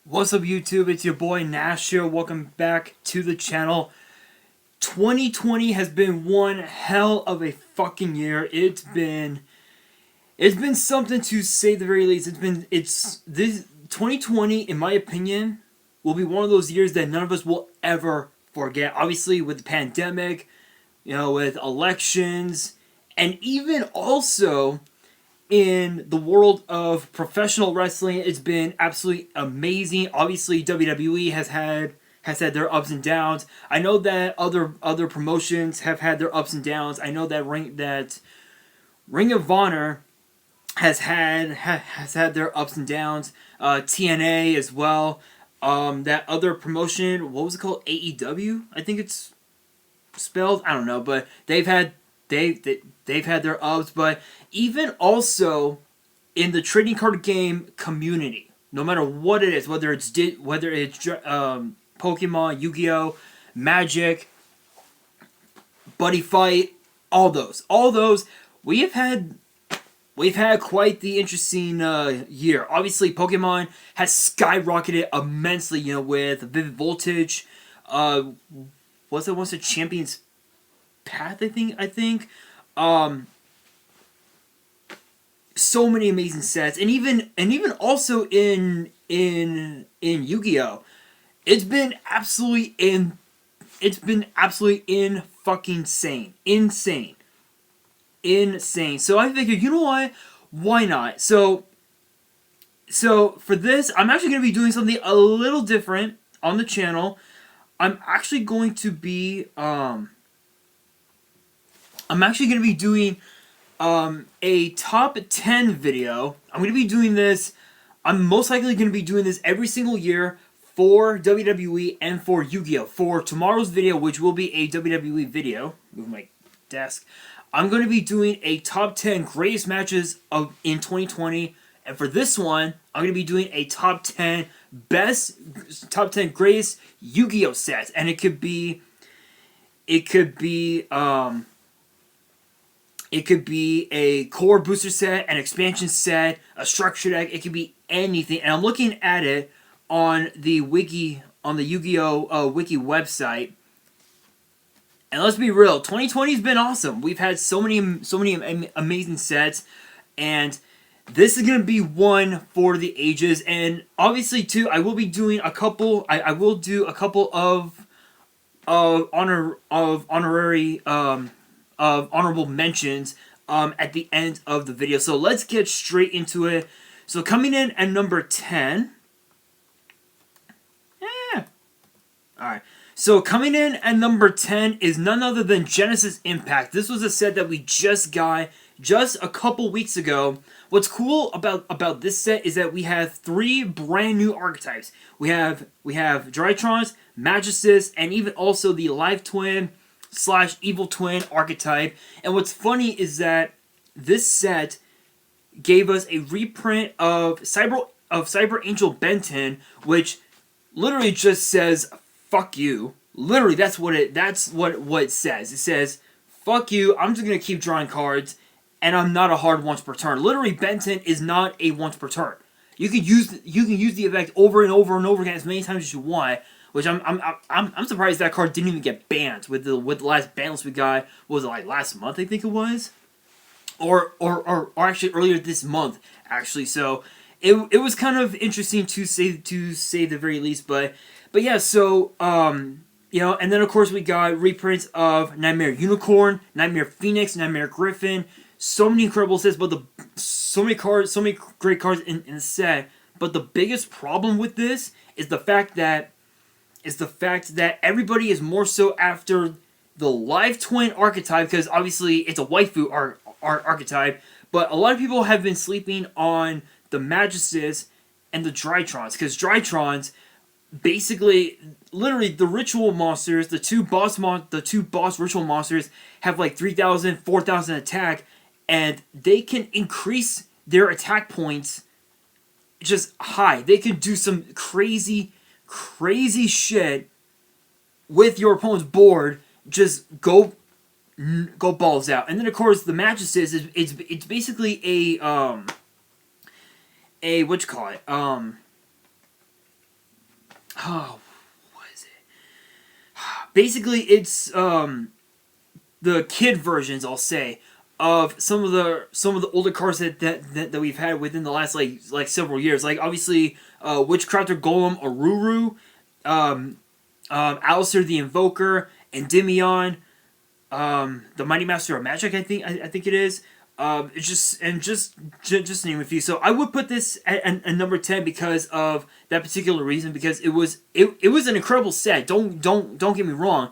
What's up, YouTube? It's your boy Nash here. Welcome back to the channel. 2020 has been one hell of a fucking year. It's been something, to say the very least. This 2020, in my opinion, will be one of those years that none of us will ever forget. Obviously, with the pandemic, with elections, and even also in the world of professional wrestling, it's been absolutely amazing. Obviously, WWE has had their ups and downs. I know that other promotions have had their ups and downs. I know that Ring of Honor has had their ups and downs. TNA as well. That other promotion, what was it called? AEW, I think it's spelled. I don't know, but they've had their ups. But even also in the trading card game community, no matter what it is, whether it's Pokemon, YuGiOh, Magic, Buddy Fight, all those, we've had quite the interesting year. Obviously, Pokemon has skyrocketed immensely, with Vivid Voltage. Was it once a Champion's Path? I think. So many amazing sets, and even also in YuGiOh, it's been absolutely fucking insane. So I figured, you know what? Why not? So for this, I'm actually going to be doing something a little different on the channel. I'm actually going to be doing a top 10 video. I'm going to be doing this. I'm most likely going to be doing this every single year for WWE and for YuGiOh. For tomorrow's video, which will be a WWE video, move my desk, I'm going to be doing a top 10 greatest matches in 2020. And for this one, I'm going to be doing a top 10 greatest YuGiOh sets. And it could be a core booster set, an expansion set, a structure deck. It could be anything. And I'm looking at it on the wiki, on the YuGiOh wiki website. And let's be real, 2020 has been awesome. We've had so many amazing sets, and this is gonna be one for the ages. And obviously, too, I will be doing a couple. I will do a couple of honorable mentions at the end of the video. So let's get straight into it. So coming in at number 10. Alright. So coming in at number 10 is none other than Genesis Impact. This was a set that we just got just a couple weeks ago. What's cool about this set is that we have 3 brand new archetypes. We have Drytrons, Magistus, and even also the Live Twin / Evil Twin archetype. And what's funny is that this set gave us a reprint of Cyber Angel Benton, which literally just says "fuck you." Literally, that's what it says. It says "fuck you." I'm just gonna keep drawing cards, and I'm not a hard once per turn. Literally, Benton is not a once per turn. You can use the effect over and over and over again as many times as you want. Which I'm surprised that card didn't even get banned with the last ban list we got. What was it, like last month? I think it was, or actually earlier this month. Actually, so it was kind of interesting to say the very least. But yeah. So and then of course we got reprints of Nightmare Unicorn, Nightmare Phoenix, Nightmare Griffin. So many incredible sets, but so many great cards in the set. But the biggest problem with this is the fact that everybody is more so after the Live Twin archetype, because obviously it's a waifu archetype, but a lot of people have been sleeping on the Magistus and the Drytrons, because Drytrons, basically, literally the ritual monsters, the two boss ritual monsters have like 3,000, 4,000 attack, and they can increase their attack points just high. They can do some crazy shit with your opponent's board. Just go balls out. And then of course the Magistus is it's basically a what you call it, what is it? Basically, it's the kid versions, I'll say, of some of the older cards that we've had within the last like several years. Like obviously, Witchcrafter Golem Aruru, Alistair the Invoker, Endymion, the Mighty Master of Magic. I think it is. Just to name a few. So I would put this at number 10 because of that particular reason. Because it was an incredible set. Don't get me wrong.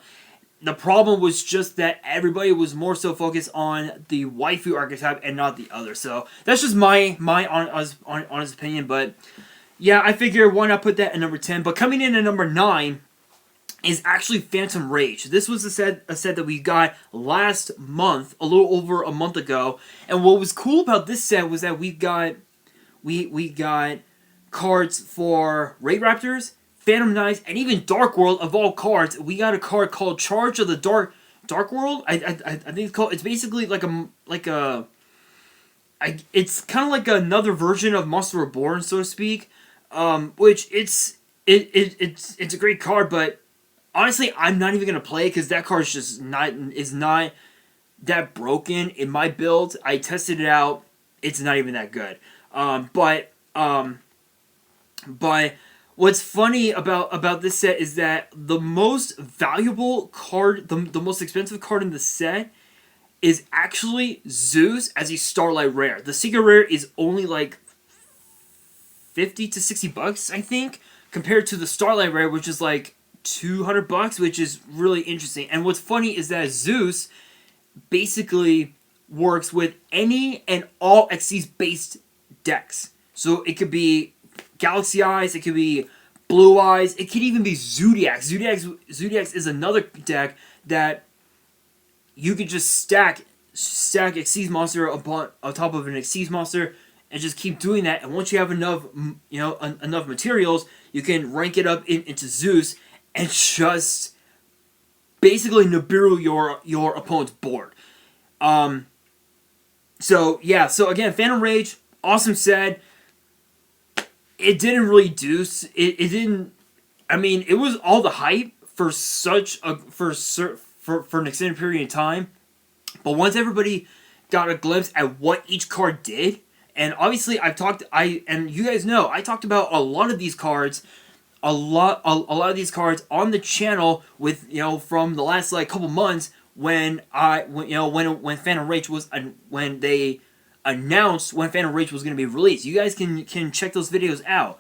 The problem was just that everybody was more so focused on the waifu archetype and not the other. So that's just my honest opinion. But yeah, I figure why not put that at number 10. But coming in at number 9 is actually Phantom Rage. This was a set that we got last month, a little over a month ago. And what was cool about this set was that we got cards for Raid Raptors, Phantom Knights, and even Dark World. Of all cards, we got a card called Charge of the Dark World. I think it's called. It's basically it's kind of like another version of Monster Reborn, so to speak. Which it's a great card, but honestly, I'm not even gonna play it because that card is not that broken in my build. I tested it out; it's not even that good. But what's funny about this set is that the most valuable card, the most expensive card in the set, is actually Zeus as a Starlight Rare. The Secret Rare is only like $50 to $60, I think, compared to the Starlight Rare, which is like $200, which is really interesting. And what's funny is that Zeus basically works with any and all Xyz based decks. So it could be Galaxy Eyes, it could be Blue Eyes, it could even be Zodiacs. Zodiacs is another deck that you could just stack Xyz monster on top of an Xyz monster and just keep doing that. And once you have enough, enough materials, you can rank it up into Zeus and just basically Nibiru your opponent's board. So yeah, so again, Phantom Rage, awesome set. It didn't really do. It didn't. I mean, it was all the hype for an extended period of time. But once everybody got a glimpse at what each card did, and obviously and you guys know I talked about a lot of these cards, a lot of these cards on the channel with from the last like couple months when Phantom Rage was when they announced when Phantom Rage was going to be released. You guys can check those videos out.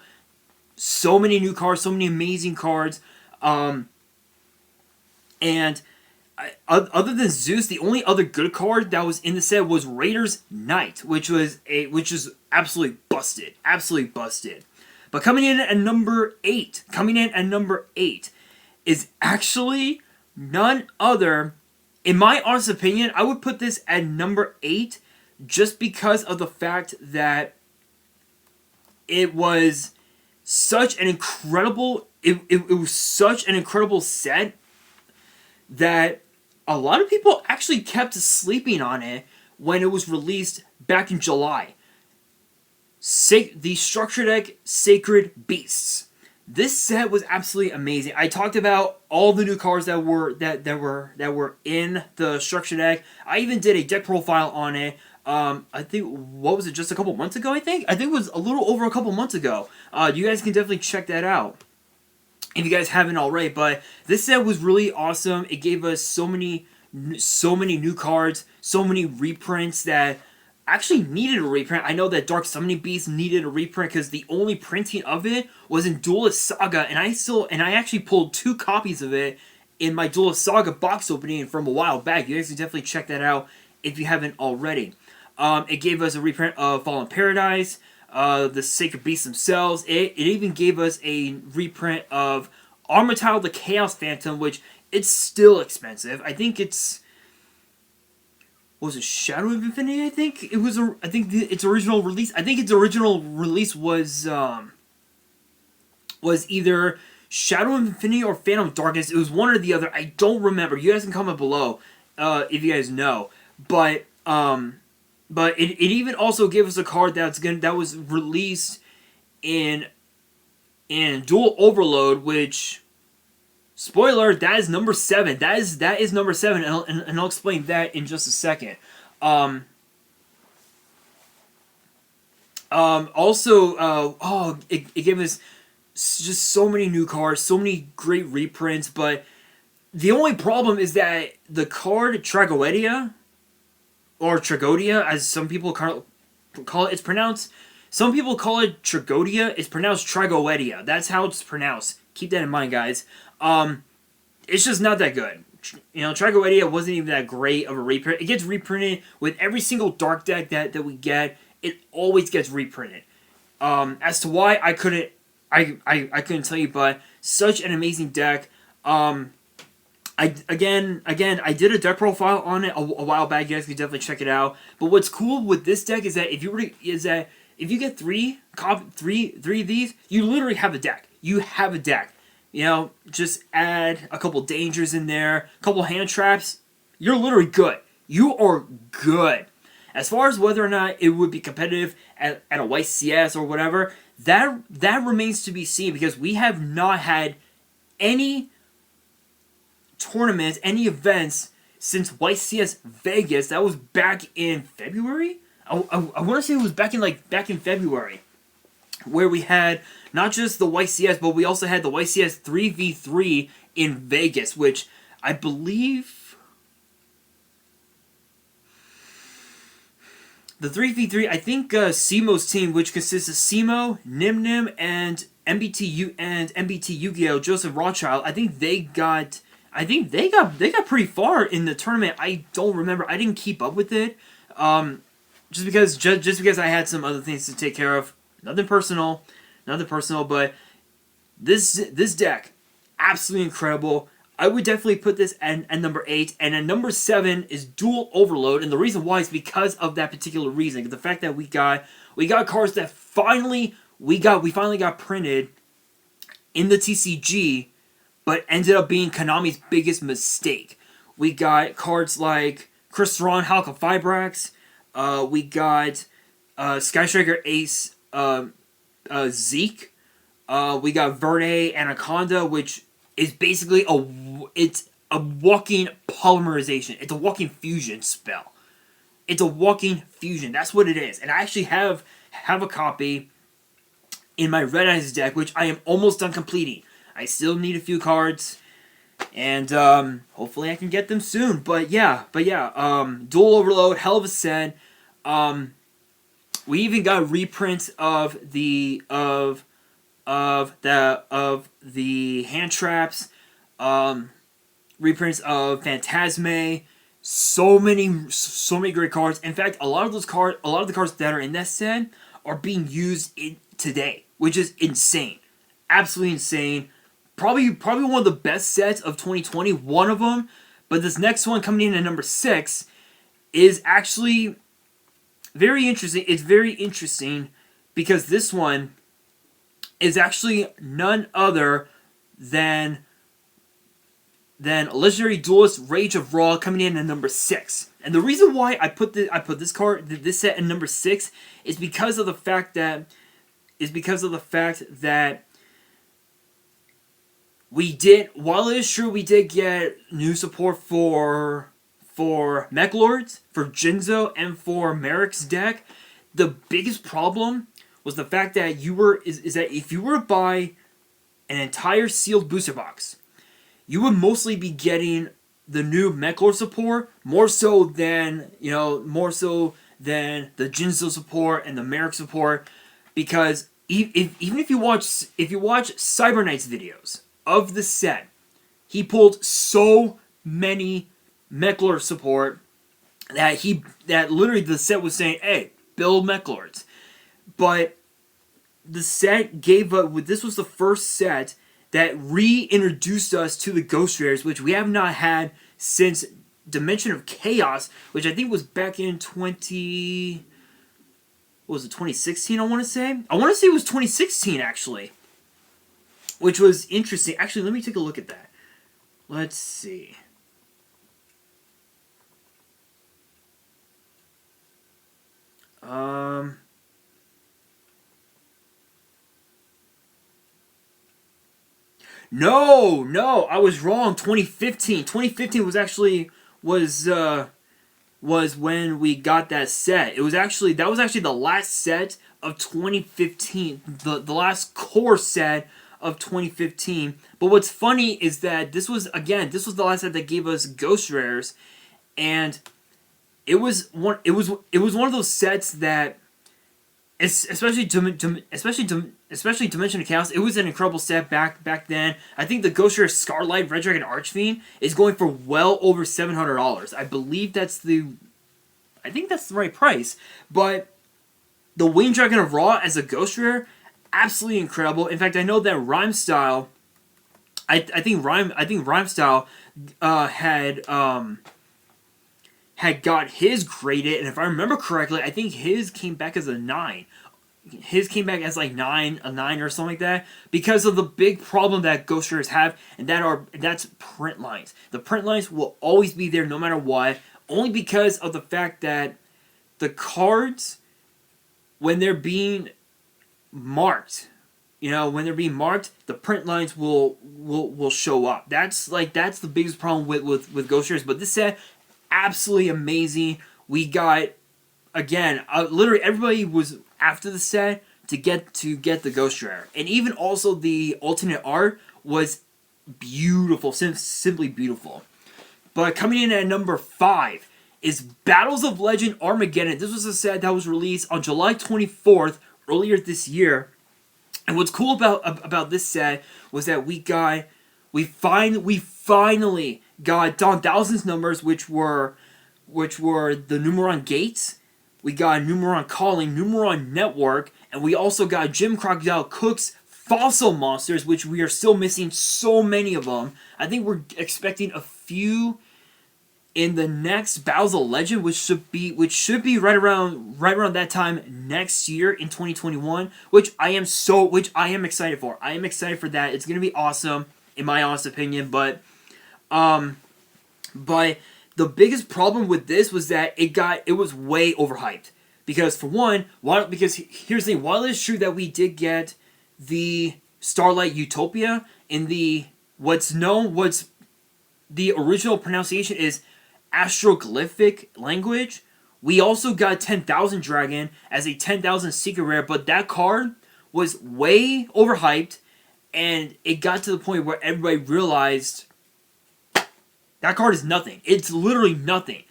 So many new cards, so many amazing cards, and other than Zeus, the only other good card that was in the set was Raiders Knight, which is absolutely busted. But coming in at number 8, is actually none other. In my honest opinion, I would put this at number 8 just because of the fact that it was such an incredible set that a lot of people actually kept sleeping on it when it was released back in July. The Structure Deck Sacred Beasts. This set was absolutely amazing. I talked about all the new cards that were in the Structure Deck. I even did a deck profile on it. I think, what was it, just a couple months ago, I think it was a little over a couple months ago. You guys can definitely check that out if you guys haven't already. But this set was really awesome. It gave us so many new cards, so many reprints that actually needed a reprint. I know that Dark Summoning Beast needed a reprint because the only printing of it was in Duelist Saga, and I actually pulled 2 copies of it in my Duelist Saga box opening from a while back. You guys can definitely check that out if you haven't already. It gave us a reprint of Fallen Paradise, the Sacred Beasts themselves. It even gave us a reprint of Armityle the Chaos Phantom, which it's still expensive. I think it's... What was it, Shadow of Infinity, I think? Its original release... I think its original release was either Shadow of Infinity or Phantom Darkness. It was one or the other. I don't remember. You guys can comment below if you guys know. But it even also gave us a card that was released in and Dual Overload, which, spoiler, that is number 7. That is number 7, and I'll explain that in just a second. It gave us just so many new cards, so many great reprints, but the only problem is that the card Tragoedia, or Tragodia, as some people call it, it's pronounced. Some people call it Tragodia. It's pronounced Tragoedia. That's how it's pronounced. Keep that in mind, guys. It's just not that good. You know, Tragoedia wasn't even that great of a reprint. It gets reprinted with every single dark deck that we get. It always gets reprinted. As to why, I couldn't tell you, but such an amazing deck. I did a deck profile on it a while back. You guys can definitely check it out. But what's cool with this deck is that if you get three of these, you literally have a deck. You have a deck. You know, just add a couple dangers in there, a couple hand traps. You're literally good. You are good. As far as whether or not it would be competitive at a YCS or whatever, that remains to be seen, because we have not had any tournaments, any events since YCS Vegas. That was back in February. I want to say it was back in February, where we had not just the YCS, but we also had the YCS 3v3 in Vegas, which I believe the 3v3. I think Simo's team, which consists of Simo, Nim, and MBT YuGiOh, Joseph Rothschild. I think they got pretty far in the tournament. I don't remember. I didn't keep up with it. Just because I had some other things to take care of. Nothing personal, but this deck, absolutely incredible. I would definitely put this at number 8, and at number 7 is Dual Overload, and the reason why is because of that particular reason. The fact that we got cards that we finally got printed in the TCG, but ended up being Konami's biggest mistake. We got cards like Chris Ron, Halka Fibrax. We got Sky Striker Ace Zeke. We got Verde Anaconda, which is basically it's a walking polymerization. It's a walking fusion spell. It's a walking fusion. That's what it is. And I actually have a copy in my Red Eyes deck, which I am almost done completing. I still need a few cards, and hopefully I can get them soon. But yeah, Dual Overload, hell of a set. We even got reprints of the hand traps, reprints of Phantasme. So many great cards. In fact, a lot of the cards that are in that set are being used today, which is insane, absolutely insane. Probably one of the best sets of 2020, one of them. But this next one coming in at number 6 is actually very interesting. It's very interesting because this one is actually none other than Legendary Duelist Rage of Raw, coming in at number 6. And the reason why I put this set at number 6 is because of the fact that we did, while it is true we did get new support for Mech Lords, for Jinzo, and for Merrick's deck, the biggest problem was the fact that that if you were to buy an entire sealed booster box, you would mostly be getting the new Mech Lord support more so than the Jinzo support and the Merrick support, because even if you watch Cyber Knight's videos of the set, he pulled so many Mech Lord support that literally the set was saying, hey, build Mech Lords. But the set gave up. This was the first set that reintroduced us to the Ghost Rares, which we have not had since Dimension of Chaos, which I think was back in 2016, I want to say? I want to say it was 2016, actually. Which was interesting. Actually, let me take a look at that. Let's see. No, I was wrong. 2015. 2015 was actually was when we got that set. It was actually that was actually the last set of 2015. The last core set of 2015. But what's funny is that this was the last set that gave us ghost rares, and it was one of those sets that, especially Dimension of Chaos, it was an incredible set back then. I think the Ghost Rare Scarlight Red Dragon Archfiend is going for well over $700. I believe that's the right price. But the Winged Dragon of Ra as a Ghost Rare, absolutely incredible. In fact, I know that Rhyme Style, I think Rhyme Style had got his graded, and if I remember correctly, I think his came back as a 9. His came back as like a 9 or something like that, because of the big problem that Ghost Rares have, and that's print lines. The print lines will always be there no matter what, only because of the fact that the cards, when they're being marked, the print lines will show up. That's the biggest problem with Ghost Rares. But this set, absolutely amazing. We got, again, literally everybody was after the set to get the Ghost Rare, and even also the alternate art was beautiful, simply beautiful. But coming in at number 5 is Battles of Legend Armageddon. This was a set that was released on July 24th earlier this year, and what's cool about this set was that we finally got Don Thousand's numbers, which were the Numeron Gates. We got Numeron Calling, Numeron Network, and we also got Jim Crocodile Cook's Fossil Monsters, which we are still missing so many of them. I think we're expecting a few in the next Battles of Legend, which should be right around that time next year in 2021, which I am excited for. I am excited for that. It's gonna be awesome, in my honest opinion. But the biggest problem with this was that it was way overhyped. Because for one, because here's the thing, while it is true that we did get the Starlight Utopia in the the original pronunciation is Astroglyphic language, we also got 10,000 Dragon as a 10,000 secret rare, but that card was way overhyped, and it got to the point where everybody realized that card is nothing. It's literally nothing.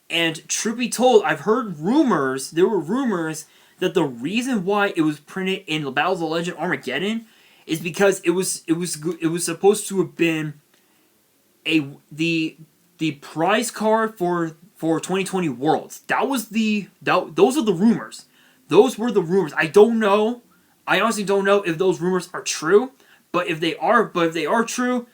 And truth be told, I've heard rumors, there were rumors that the reason why it was printed in the Battles of Legend Armageddon is because it was supposed to have been the prize card for 2020 Worlds. Those are the rumors. Those were the rumors. I don't know. I honestly don't know if those rumors are true. But if they are true,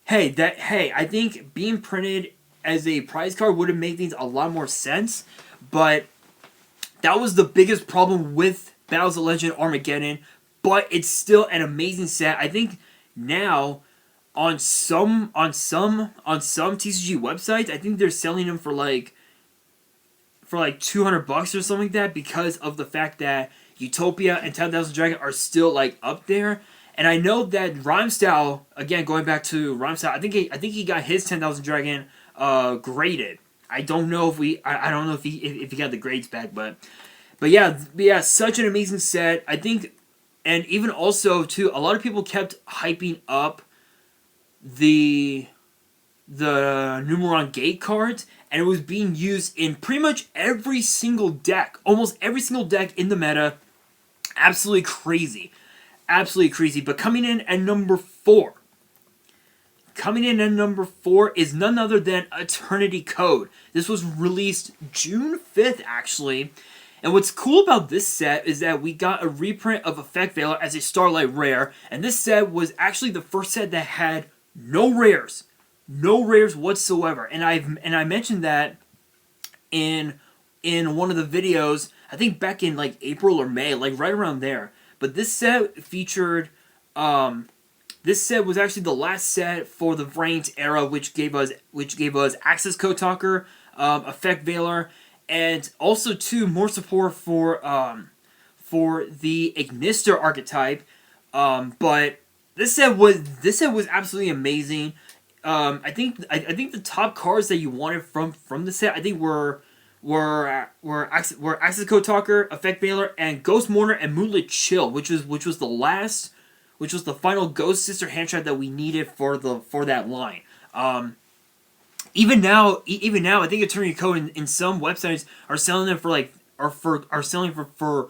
I think being printed as a prize card would have made things a lot more sense. But that was the biggest problem with Battles of Legend Armageddon. But it's still an amazing set. I think now on some TCG websites, I think they're selling them for like $200 or something like that, because of the fact that Utopia and 10,000 Dragon are still like up there. And I know that Rhyme Style, again going back to Rhyme Style, I think he got his 10,000 Dragon graded. I don't know if he got the grades back, but yeah, such an amazing set. I think, and even also too, a lot of people kept hyping up the Numeron Gate cards, and it was being used in pretty much every single deck, almost every single deck in the meta. Absolutely crazy. But coming in at number 4 is none other than Eternity Code. This was released June 5th, actually. And what's cool about this set is that we got a reprint of Effect Veiler as a Starlight Rare. And this set was actually the first set that had no rares whatsoever. And I mentioned that in one of the videos, I think back in like April or May, like right around there. But this set featured, this set was actually the last set for the Vrains era, which gave us Access Code Talker, Effect Veiler, and also too more support for the Ignister archetype. But this set was absolutely amazing. I think the top cards that you wanted from the set, I think were Access Code Talker, Effect Veiler, and Ghost Mourner and Moonlit Chill, which was the final Ghost Sister hand trap that we needed for that line. Even now, I think Eternity Code in some websites are selling them for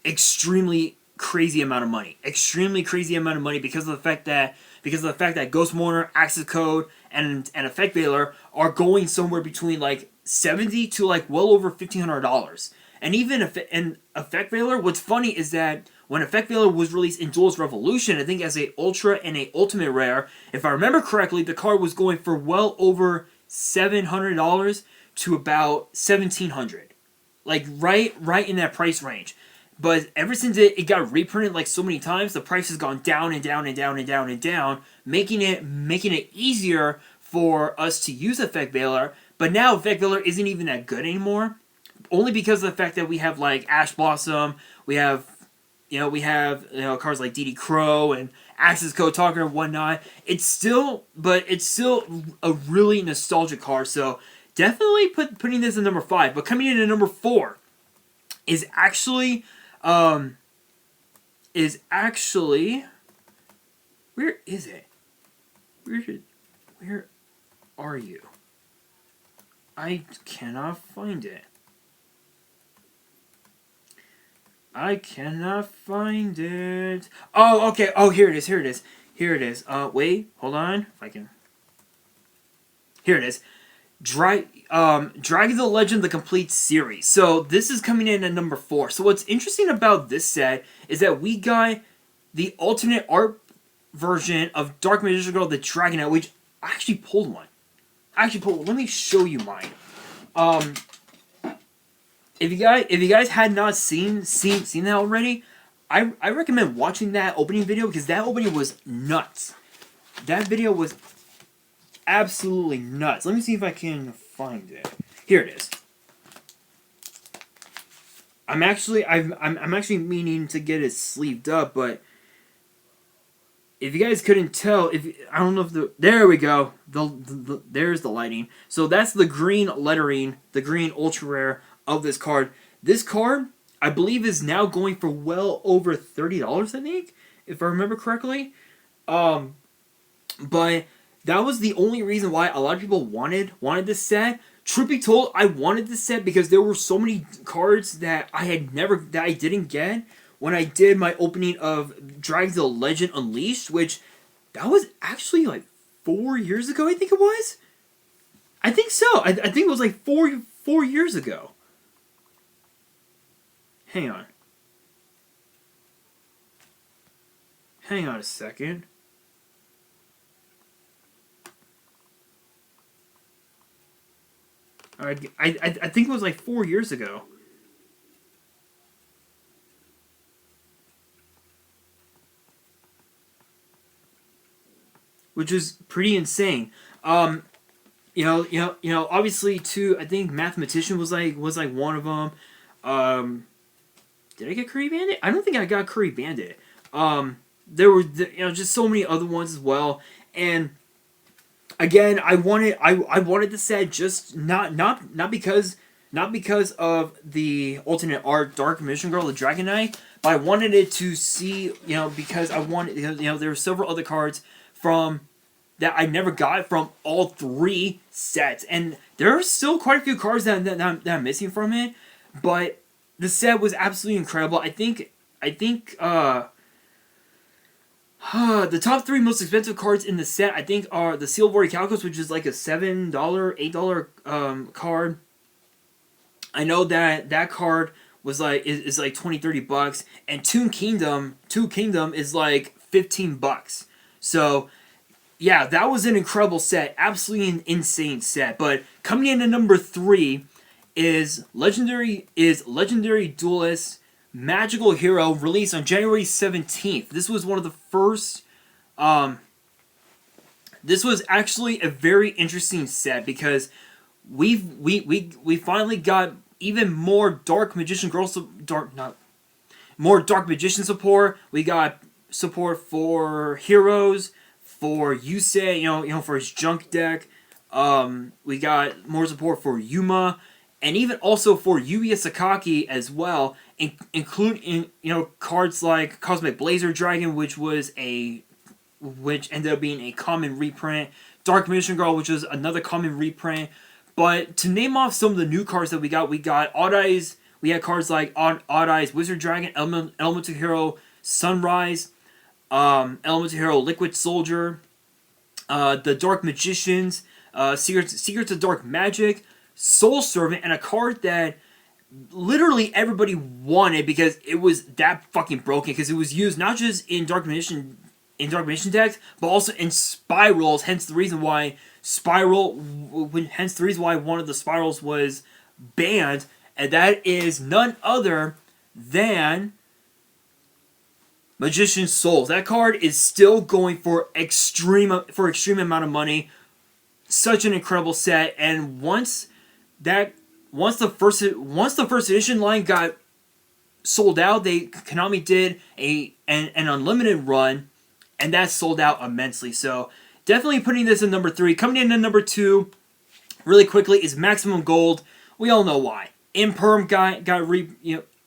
extremely crazy amount of money. Extremely crazy amount of money because of the fact that Ghost Mourner, Access Code, and Effect Veiler are going somewhere between like $70 to like well over $1,500. And even Effect Veiler, what's funny is that when Effect Veiler was released in Duelist Revolution, I think as a Ultra and a Ultimate Rare, if I remember correctly, the card was going for well over $700 to about $1,700. Like right in that price range. But ever since it got reprinted like so many times, the price has gone down and down and down and down and down, making it easier for us to use Effect Veiler. But now Effect Veiler isn't even that good anymore, only because of the fact that we have like Ash Blossom, we have cards like DD Crow and Access Code Talker and whatnot. It's still a really nostalgic card. So definitely putting this in number 5. But coming in at number 4 is actually where is it? Where are you? I cannot find it. Oh, okay. Oh, here it is. Wait, hold on. If I can. Here it is. Dragon the Legend, the complete series. So this is coming in at number 4. So what's interesting about this set is that we got the alternate art version of Dark Magician Girl, the Dragon Knight, which I actually pulled one. Let me show you mine. If you guys had not seen that already, I recommend watching that opening video because that opening was nuts. That video was absolutely nuts. Let me see if I can find it. Here it is. I'm actually meaning to get it sleeved up, but if you guys couldn't tell, I don't know if there we go. There's the lighting. So that's the green lettering, the green ultra rare of this card. This card, I believe, is now going for well over $30, I think, if I remember correctly. But that was the only reason why a lot of people wanted this set. Truth be told, I wanted this set because there were so many cards that I didn't get when I did my opening of Dragon the Legend Unleashed, which that was actually like 4 years ago, I think it was. I think so. I think it was like four years ago. Hang on a second. Alright, I think it was like 4 years ago. Which is pretty insane. Obviously too, I think Mathematician was like one of them. Did I get Curry Bandit? I don't think I got Curry Bandit. There were just so many other ones as well. And again, I wanted the set just not because of the alternate art Dark Magician Girl, the Dragon Knight, but I wanted it to see, because I wanted, there were several other cards from that I never got from all 3 sets, and there are still quite a few cards that I'm missing from it, but the set was absolutely incredible. I think the top 3 most expensive cards in the set, I think, are the Seal of Orichalcos, which is like a $7, $8 card. I know that card was like is like $20-$30, and Toon Kingdom is like $15. So yeah, that was an incredible set, absolutely an insane set. But coming in at number 3 is Legendary Duelist Magical Hero, released on January 17th. This was one of the first. This was actually a very interesting set because we finally got even more Dark Magician Girl more Dark Magician support. We got support for heroes, for Yusei, for his junk deck. We got more support for Yuma, and even also for Yuya Sakaki as well, including cards like Cosmic Blazer Dragon, which ended up being a common reprint. Dark Mission Girl, which was another common reprint. But to name off some of the new cards that we got Odd Eyes. We had cards like Odd Eyes Wizard Dragon, Elemental Hero Sunrise, Elemental Hero Liquid Soldier, the Dark Magicians, Secrets of Dark Magic, Soul Servant, and a card that literally everybody wanted because it was that fucking broken, because it was used not just in Dark Magician decks, but also in spirals, hence the reason why one of the spirals was banned, and that is none other than Magician's Souls. That card is still going for extreme amount of money. Such an incredible set, and once the first edition line got sold out, Konami did an unlimited run, and that sold out immensely. So definitely putting this in number 3. Coming in at number 2, really quickly, is Maximum Gold. We all know why. Imperm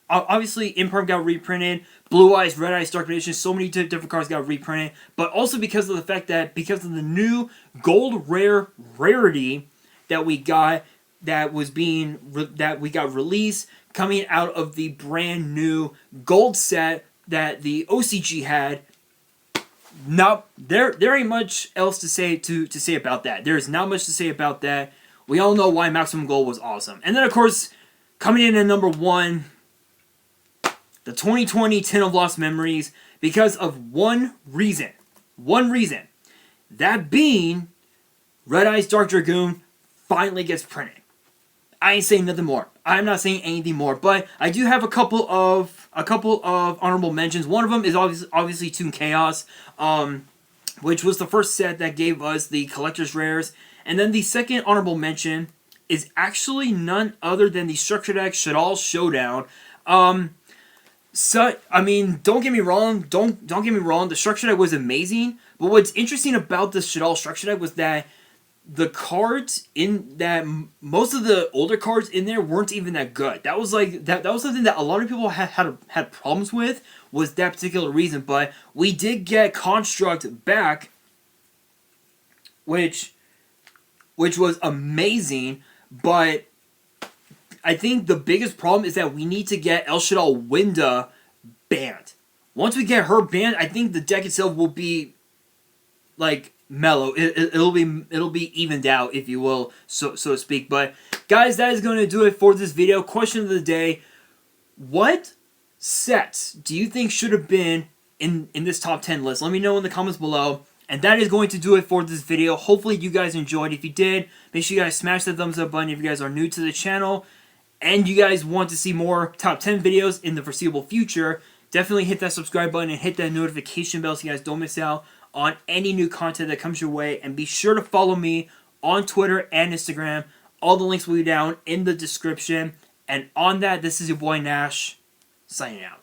obviously Imperm got reprinted. Blue Eyes, Red Eyes, Dark Magician, so many different cards got reprinted. But also because of the fact that because of the new gold rarity that we got released coming out of the brand new gold set that the OCG had. There ain't much else to say about that. There's not much to say about that. We all know why Maximum Gold was awesome. And then, of course, coming in at number 1, the 2020 Tin of Lost Memories, because of one reason. One reason. That being, Red Eyes Dark Dragoon finally gets printed. I ain't saying nothing more. I'm not saying anything more, but I do have a couple of honorable mentions. One of them is obviously Toon Chaos, which was the first set that gave us the collector's rares. And then the second honorable mention is actually none other than the Structure Deck Shaddoll Showdown. So I mean, don't get me wrong. Don't get me wrong. The Structure Deck was amazing, but what's interesting about the Shaddoll Structure Deck was that the cards in that, most of the older cards in there weren't even that good. That was like that was something that a lot of people had problems with, was that particular reason. But we did get Construct back, which was amazing. But I think the biggest problem is that we need to get El Shaddai Winda banned. Once we get her banned, I think the deck itself will be like mellow. It'll be evened out, if you will, so to speak. But guys, that is going to do it for this video. Question of the day: what sets do you think should have been in this top 10 list? Let me know in the comments below. And that is going to do it for this video. Hopefully you guys enjoyed. If you did, make sure you guys smash that thumbs up button if you guys are new to the channel and you guys want to see more top 10 videos in the foreseeable future. Definitely hit that subscribe button and hit that notification bell so you guys don't miss out on any new content that comes your way. And be sure to follow me on Twitter and Instagram. All the links will be down in the description. And on that, this is your boy Nash, signing out.